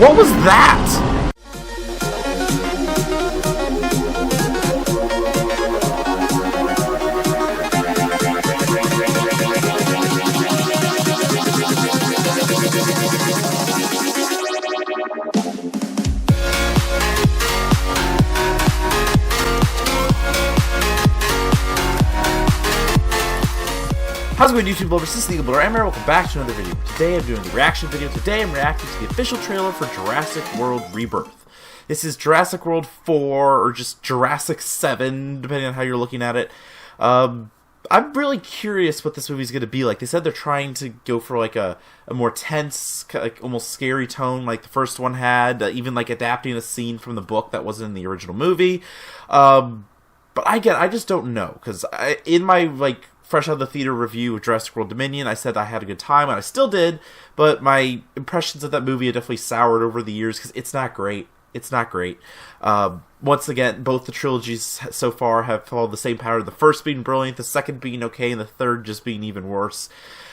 What was that? How's it going, YouTube lovers? This is the Blur, and welcome back to another video. Today I'm doing the reaction video. Today I'm reacting to the official trailer for Jurassic World Rebirth. This is Jurassic World 4, or just Jurassic 7, depending on how you're looking at it. I'm really curious what this movie's going to be like. They said they're trying to go for like a more tense, like almost scary tone like the first one had, even like adapting a scene from the book that wasn't in the original movie. But I just don't know, because in my like fresh out of the theater review of Jurassic World Dominion, I said I had a good time, and I still did, but my impressions of that movie have definitely soured over the years, because it's not great. It's not great. Once again, both the trilogies so far have followed the same pattern, the first being brilliant, the second being okay, and the third just being even worse.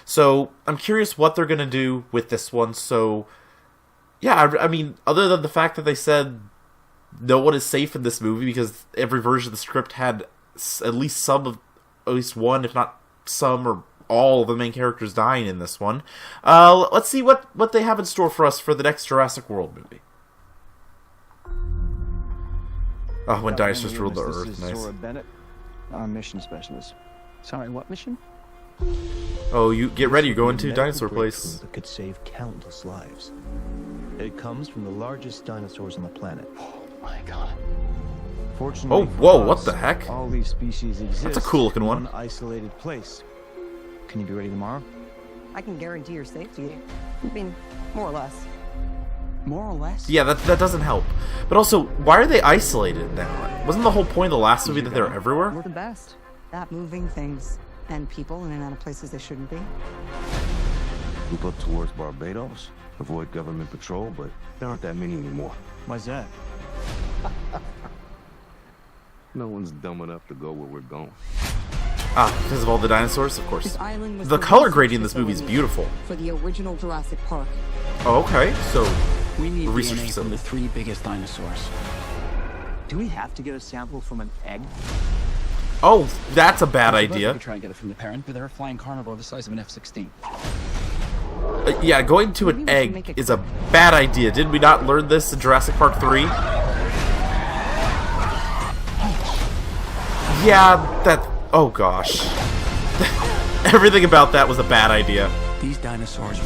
So, I'm curious what they're going to do with this one. So, yeah, I mean, other than the fact that they said no one is safe in this movie, because every version of the script had at least one, if not some or all of the main characters dying in this one. Let's see what they have in store for us for the next Jurassic World movie. Oh, when dinosaurs ruled the Earth. This is Nice. Zora Bennett, our mission specialist. Sorry, what mission? Oh, you get ready. You're going to Dinosaur Place. That could save countless lives. It comes from the largest dinosaurs on the planet. Oh my god. Fortunately, Oh, whoa, what the heck? All these species exist. That's a cool looking in one. Isolated place. Can you be ready tomorrow? I can guarantee your safety. I mean, more or less. More or less? Yeah, that doesn't help. But also, why are they isolated now? Wasn't the whole point of the last movie that they were everywhere? We're the best at moving things and people in and out of places they shouldn't be. Move up towards Barbados, avoid government patrol, but there aren't that many anymore. Why's that? No one's dumb enough to go where we're going. Ah, because of all the dinosaurs, of This course. island was The color grading in this movie is beautiful. for the original Jurassic Park. Oh, okay, so We need research DNA from facility. the 3 biggest dinosaurs. Do we have to get a sample from an egg? Oh, that's a bad We idea. could try and get it from the parent, but they're a flying carnivore the size of an F-16. Yeah, going to an Maybe we should make egg it is a bad idea. Did we not learn this in Jurassic Park 3? Yeah, that... Oh, gosh. Everything about that was a bad idea. These dinosaurs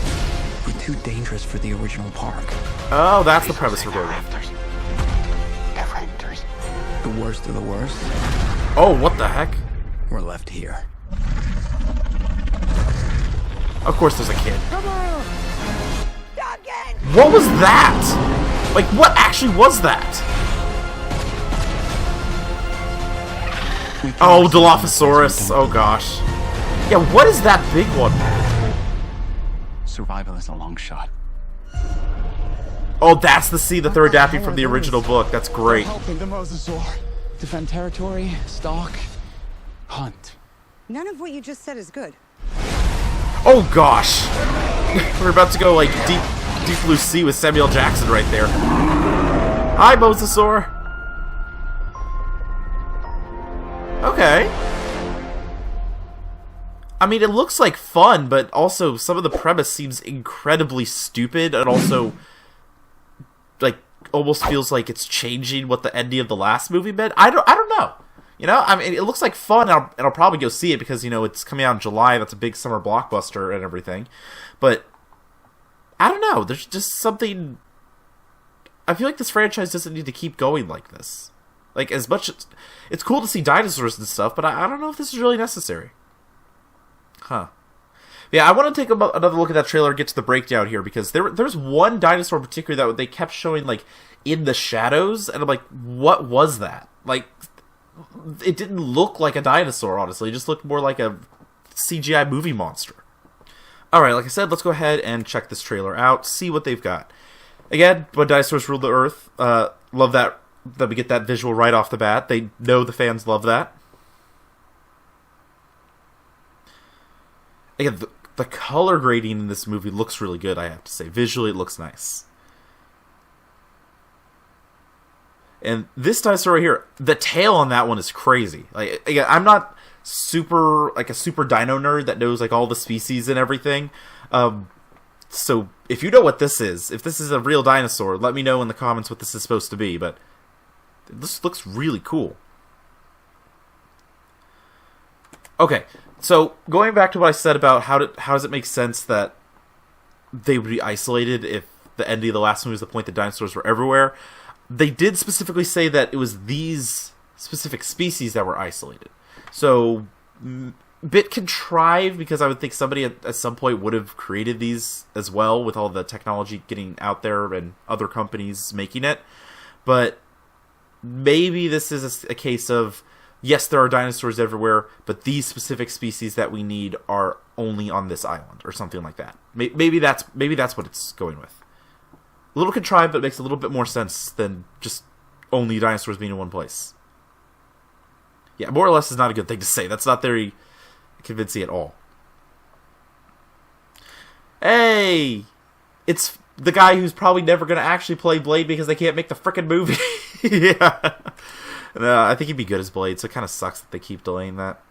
were too dangerous for the original park. Oh, that's the premise we're going with. The worst of the worst Oh, what the heck? were left here. Of course there's a kid. What was that? Like, what actually was that? Oh, Dilophosaurus. Oh, gosh. Yeah, what is that big one? Survival is a long shot. Oh, that's the scene that they're adapting from the original book. That's great. Helping the mosasaur. Defend territory, stalk, hunt. None of what you just said is good. Oh, gosh. We're about to go, like, deep blue sea with Samuel Jackson right there. Hi, Mosasaur. Okay. I mean, it looks like fun, but also some of the premise seems incredibly stupid, and also, like, almost feels like it's changing what the ending of the last movie meant. I don't know. You know, I mean, it looks like fun, and I'll probably go see it because, you know, it's coming out in July. That's a big summer blockbuster and everything. But I don't know. There's just something. I feel like this franchise doesn't need to keep going like this. Like, as much as it's cool to see dinosaurs and stuff, but I don't know if this is really necessary. Huh. Yeah, I want to take another look at that trailer and get to the breakdown here, because there's one dinosaur in particular that they kept showing, like, in the shadows, and I'm like, what was that? Like, it didn't look like a dinosaur, honestly. It just looked more like a CGI movie monster. Alright, like I said, let's go ahead and check this trailer out, see what they've got. Again, when dinosaurs ruled the Earth, love that we get that visual right off the bat. They know the fans love that. Again, the color grading in this movie looks really good, I have to say. Visually, it looks nice. And this dinosaur right here, the tail on that one is crazy. Like, again, I'm not a super dino nerd that knows like all the species and everything. So if you know what this is, if this is a real dinosaur, let me know in the comments what this is supposed to be. But this looks really cool. Okay, so going back to what I said about how does it make sense that they would be isolated if the ending of the last movie was the point that dinosaurs were everywhere. They did specifically say that it was these specific species that were isolated. So, bit contrived, because I would think somebody at some point would have created these as well, with all the technology getting out there and other companies making it. But maybe this is a case of, yes, there are dinosaurs everywhere, but these specific species that we need are only on this island, or something like that. Maybe that's what it's going with. A little contrived, but it makes a little bit more sense than just only dinosaurs being in one place. Yeah, more or less is not a good thing to say. That's not very convincing at all. Hey! It's the guy who's probably never going to actually play Blade because they can't make the frickin' movie. Yeah. No, I think he'd be good as Blade, so it kind of sucks that they keep delaying that.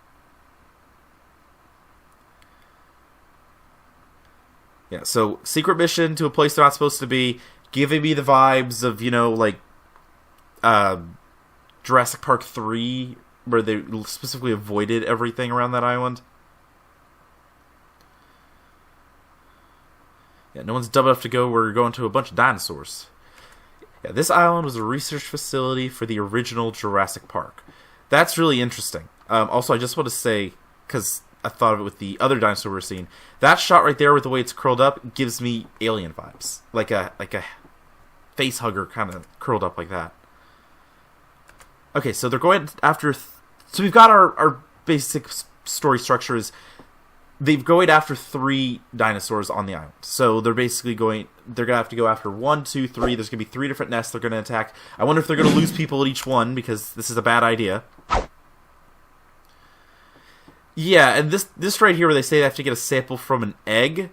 Yeah, so secret mission to a place they're not supposed to be, giving me the vibes of, you know, like Jurassic Park 3, where they specifically avoided everything around that island. Yeah, no one's dumb enough to go where you're going to a bunch of dinosaurs. Yeah, this island was a research facility for the original Jurassic Park. That's really interesting. Also, I just want to say, because I thought of it with the other dinosaur we're seeing, that shot right there with the way it's curled up gives me Alien vibes. Like a face hugger kind of curled up like that. Okay, so they're going after... so we've got our basic story structure is they're going after 3 dinosaurs on the island. So they're basically they're going to have to go after 1, 2, 3. There's going to be 3 different nests they're going to attack. I wonder if they're going to lose people at each one, because this is a bad idea. Yeah, and this right here where they say they have to get a sample from an egg.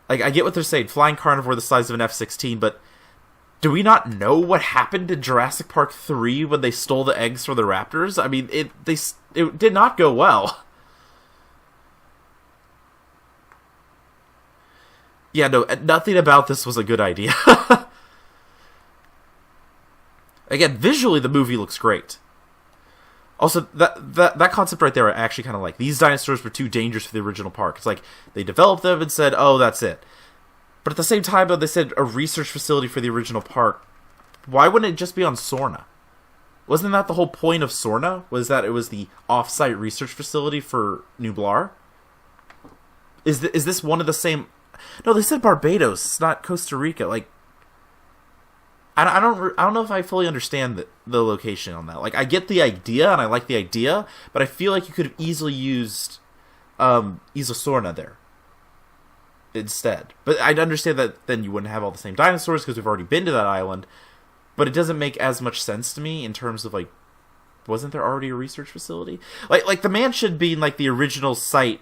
Like, I get what they're saying, flying carnivore the size of an F-16, but do we not know what happened in Jurassic Park 3 when they stole the eggs from the raptors? I mean, it did not go well. Yeah, no, nothing about this was a good idea. Again, visually the movie looks great. Also, that concept right there I actually kind of like. These dinosaurs were too dangerous for the original park. It's like, they developed them and said, oh, that's it. But at the same time, though, they said a research facility for the original park. Why wouldn't it just be on Sorna? Wasn't that the whole point of Sorna? Was that it was the off-site research facility for Nublar? Is this one of the same... No, they said Barbados. It's not Costa Rica. Like, I don't know if I fully understand the location on that. Like, I get the idea, and I like the idea, but I feel like you could have easily used Isla Sorna there instead. But I'd understand that then you wouldn't have all the same dinosaurs because we've already been to that island. But it doesn't make as much sense to me in terms of, like, wasn't there already a research facility? Like the mansion being like the original site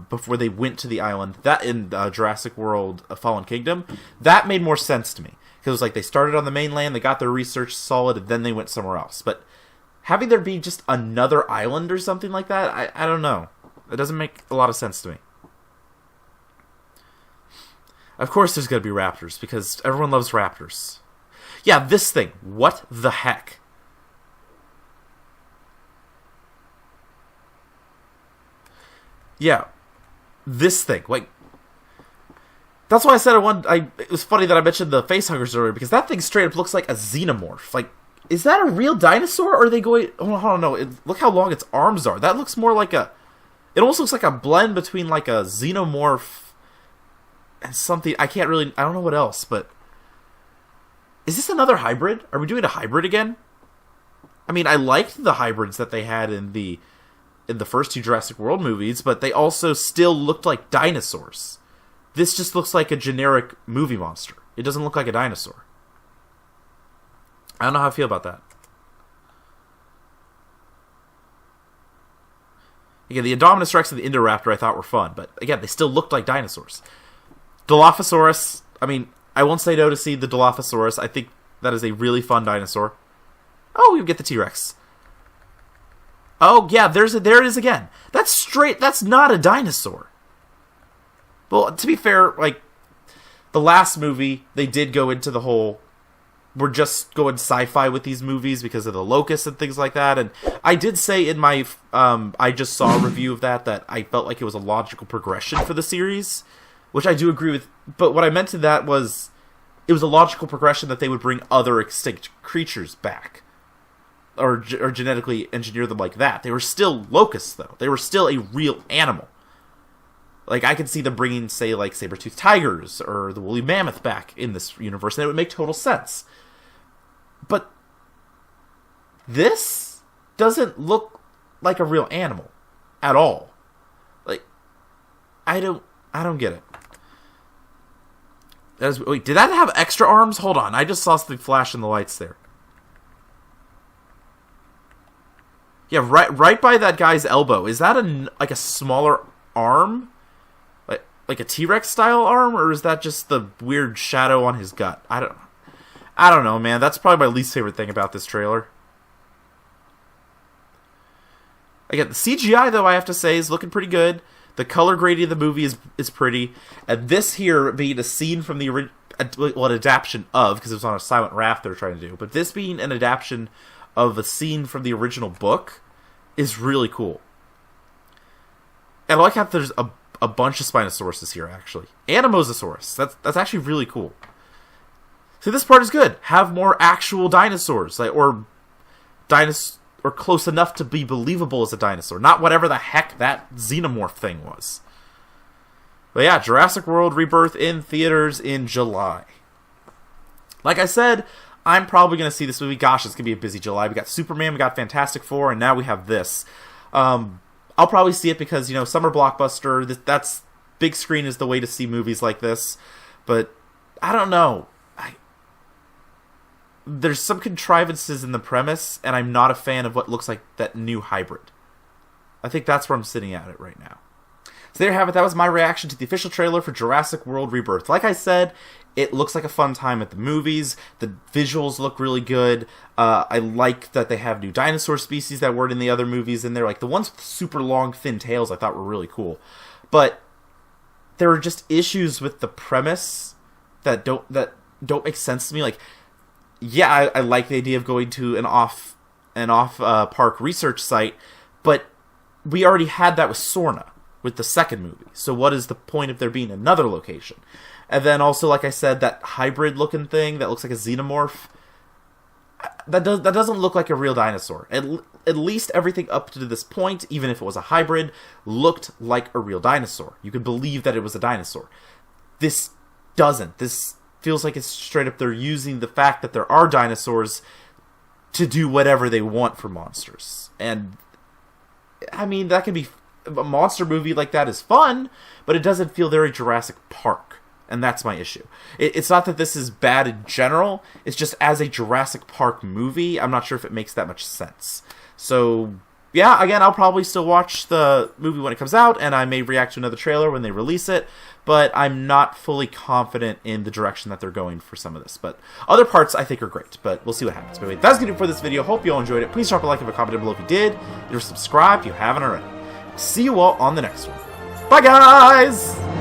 before they went to the island, that in Jurassic World: A Fallen Kingdom, that made more sense to me. Because it was like they started on the mainland, they got their research solid, and then they went somewhere else. But having there be just another island or something like that, I don't know. It doesn't make a lot of sense to me. Of course there's going to be raptors, because everyone loves raptors. Yeah, this thing. What the heck? Yeah, this thing. Like, that's why I said it was funny that I mentioned the facehuggers earlier, because that thing straight up looks like a xenomorph. Like, is that a real dinosaur, or are they going... Oh, hold on, no. Look how long its arms are. That looks more like a... It almost looks like a blend between, like, a xenomorph and something... I don't know what else, but... Is this another hybrid? Are we doing a hybrid again? I mean, I liked the hybrids that they had in the first 2 Jurassic World movies, but they also still looked like dinosaurs. This just looks like a generic movie monster. It doesn't look like a dinosaur. I don't know how I feel about that. Again, the Indominus Rex and the Indoraptor I thought were fun, but again, they still looked like dinosaurs. Dilophosaurus, I mean, I won't say no to see the Dilophosaurus. I think that is a really fun dinosaur. Oh, we get the T-Rex. Oh, yeah, there it is again. That's not a dinosaur. Well, to be fair, like, the last movie, they did go into the whole, we're just going sci-fi with these movies because of the locusts and things like that, and I did say in my, I just saw a review of that I felt like it was a logical progression for the series, which I do agree with, but what I meant to that was, it was a logical progression that they would bring other extinct creatures back. Or genetically engineer them like that. They were still locusts, though. They were still a real animal. Like, I could see them bringing, say, like, saber-toothed tigers or the woolly mammoth back in this universe, and it would make total sense. But this doesn't look like a real animal at all. Like, I don't get it. Wait, did that have extra arms? Hold on, I just saw something flash in the lights there. Yeah, right by that guy's elbow. Is that like a smaller arm? Like a T-Rex style arm? Or is that just the weird shadow on his gut? I don't know, man. That's probably my least favorite thing about this trailer. Again, the CGI, though, I have to say, is looking pretty good. The color grading of the movie is pretty. And this here being a scene from the original... Well, an adaptation of, because it was on a silent raft they were trying to do. But this being an adaptation of a scene from the original book is really cool. And I like how there's a bunch of Spinosauruses here, actually. And a Mosasaurus. That's actually really cool. So this part is good. Have more actual dinosaurs. Or close enough to be believable as a dinosaur. Not whatever the heck that xenomorph thing was. But yeah, Jurassic World Rebirth in theaters in July. Like I said, I'm probably going to see this movie. Gosh, it's going to be a busy July. We got Superman, we got Fantastic Four, and now we have this. I'll probably see it because, summer blockbuster, that's big screen is the way to see movies like this. But I don't know. There's some contrivances in the premise, and I'm not a fan of what looks like that new hybrid. I think that's where I'm sitting at it right now. So there you have it. That was my reaction to the official trailer for Jurassic World Rebirth. Like I said, it looks like a fun time at the movies. The visuals look really good. I like that they have new dinosaur species that weren't in the other movies in there. Like the ones with super long, thin tails I thought were really cool. But there are just issues with the premise that don't make sense to me. Like, yeah, I like the idea of going to an off park research site, but we already had that with Sorna with the second movie. So what is the point of there being another location? And then also, like I said, that hybrid looking thing that looks like a xenomorph, that doesn't look like a real dinosaur. At least everything up to this point, even if it was a hybrid, looked like a real dinosaur. You could believe that it was a dinosaur. This doesn't. This feels like it's straight up they're using the fact that there are dinosaurs to do whatever they want for monsters. And I mean, that can be a monster movie like that is fun, but it doesn't feel very Jurassic Park. And that's my issue. It's not that this is bad in general. It's just as a Jurassic Park movie, I'm not sure if it makes that much sense. So, yeah, again, I'll probably still watch the movie when it comes out, and I may react to another trailer when they release it, but I'm not fully confident in the direction that they're going for some of this. But other parts I think are great, but we'll see what happens. But anyway, that's going to do it for this video. Hope you all enjoyed it. Please drop a like and a comment down below if you did. You're subscribed if you haven't already. See you all on the next one. Bye, guys!